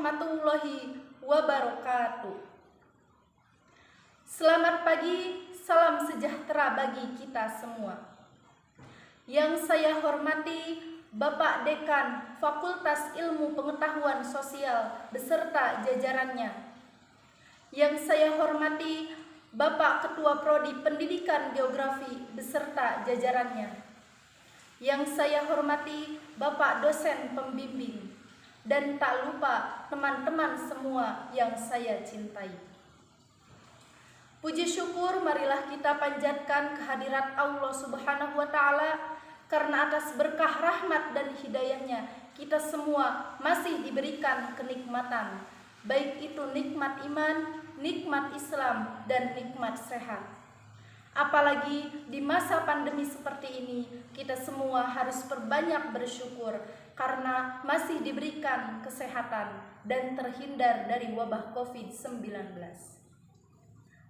warahmatullahi wabarakatuh. Selamat pagi, salam sejahtera bagi kita semua. Yang saya hormati Bapak Dekan Fakultas Ilmu Pengetahuan Sosial beserta jajarannya. Yang saya hormati Bapak Ketua Prodi Pendidikan Geografi beserta jajarannya. Yang saya hormati Bapak dosen pembimbing. Dan tak lupa teman-teman semua yang saya cintai. Puji syukur marilah kita panjatkan kehadirat Allah Subhanahu wa Ta'ala, karena atas berkah rahmat dan hidayahnya kita semua masih diberikan kenikmatan, baik itu nikmat iman, nikmat Islam, dan nikmat sehat. Apalagi di masa pandemi seperti ini, kita semua harus perbanyak bersyukur karena masih diberikan kesehatan dan terhindar dari wabah COVID-19.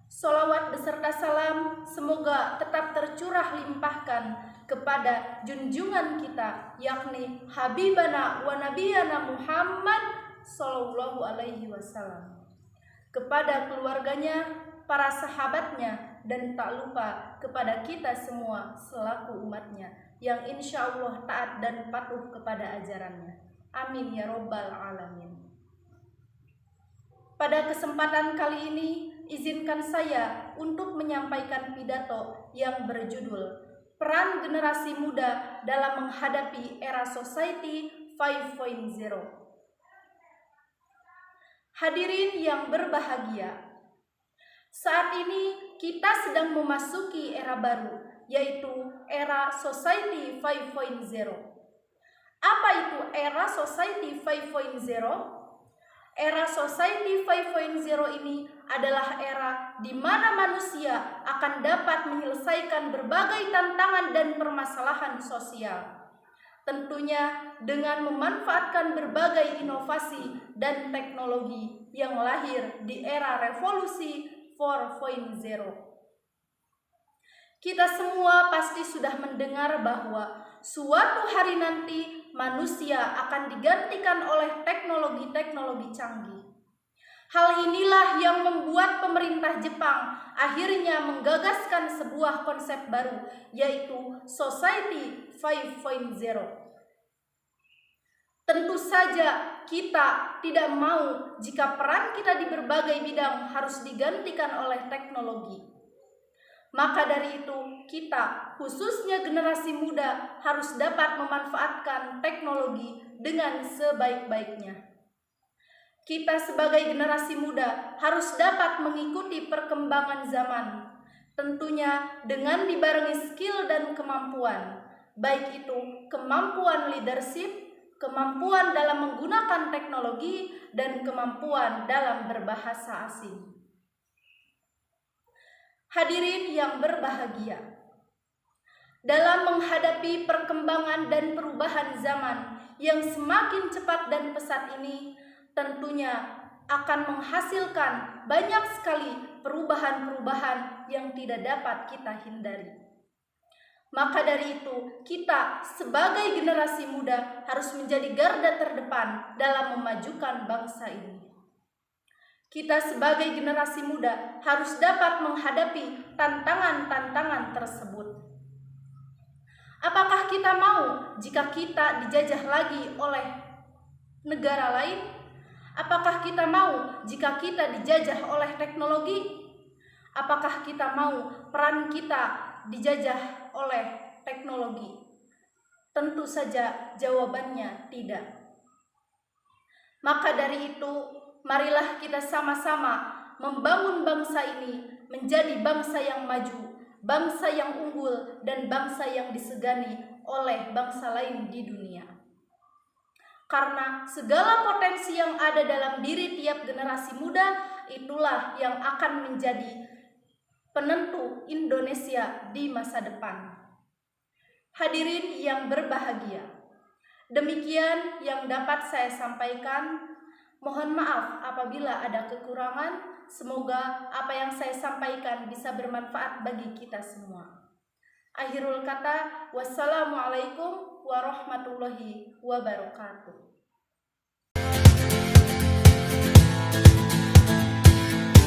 Sholawat beserta salam semoga tetap tercurah limpahkan kepada junjungan kita, yakni Habibana wa Nabiyana Muhammad Sallallahu Alaihi Wasallam, kepada keluarganya, para sahabatnya, dan tak lupa kepada kita semua selaku umatnya yang insya Allah taat dan patuh kepada ajarannya. Amin ya robbal alamin. Pada kesempatan kali ini, izinkan saya untuk menyampaikan pidato yang berjudul Peran Generasi Muda dalam Menghadapi Era Society 5.0. Hadirin yang berbahagia, saat ini kita sedang memasuki era baru, yaitu era Society 5.0. Apa itu era Society 5.0? Era Society 5.0 ini adalah era di mana manusia akan dapat menyelesaikan berbagai tantangan dan permasalahan sosial. Tentunya dengan memanfaatkan berbagai inovasi dan teknologi yang lahir di era revolusi 4.0. Kita semua pasti sudah mendengar bahwa suatu hari nanti manusia akan digantikan oleh teknologi-teknologi canggih. Hal inilah yang membuat pemerintah Jepang akhirnya menggagaskan sebuah konsep baru, yaitu Society 5.0. Tentu saja kita tidak mau jika peran kita di berbagai bidang harus digantikan oleh teknologi. Maka dari itu, kita, khususnya generasi muda, harus dapat memanfaatkan teknologi dengan sebaik-baiknya. Kita sebagai generasi muda harus dapat mengikuti perkembangan zaman, tentunya dengan dibarengi skill dan kemampuan, baik itu kemampuan leadership, kemampuan dalam menggunakan teknologi, dan kemampuan dalam berbahasa asing. Hadirin yang berbahagia, dalam menghadapi perkembangan dan perubahan zaman yang semakin cepat dan pesat ini, tentunya akan menghasilkan banyak sekali perubahan-perubahan yang tidak dapat kita hindari. Maka dari itu, kita sebagai generasi muda harus menjadi garda terdepan dalam memajukan bangsa ini. Kita sebagai generasi muda harus dapat menghadapi tantangan-tantangan tersebut. Apakah kita mau jika kita dijajah lagi oleh negara lain? Apakah kita mau jika kita dijajah oleh teknologi? Apakah kita mau peran kita dijajah oleh teknologi? Tentu saja jawabannya tidak. Maka dari itu, marilah kita sama-sama membangun bangsa ini menjadi bangsa yang maju, bangsa yang unggul, dan bangsa yang disegani oleh bangsa lain di dunia. Karena segala potensi yang ada dalam diri tiap generasi muda, itulah yang akan menjadi penentu Indonesia di masa depan. Hadirin yang berbahagia, demikian yang dapat saya sampaikan. Mohon maaf apabila ada kekurangan. Semoga apa yang saya sampaikan bisa bermanfaat bagi kita semua. Akhirul kata, wassalamualaikum warahmatullahi wabarakatuh.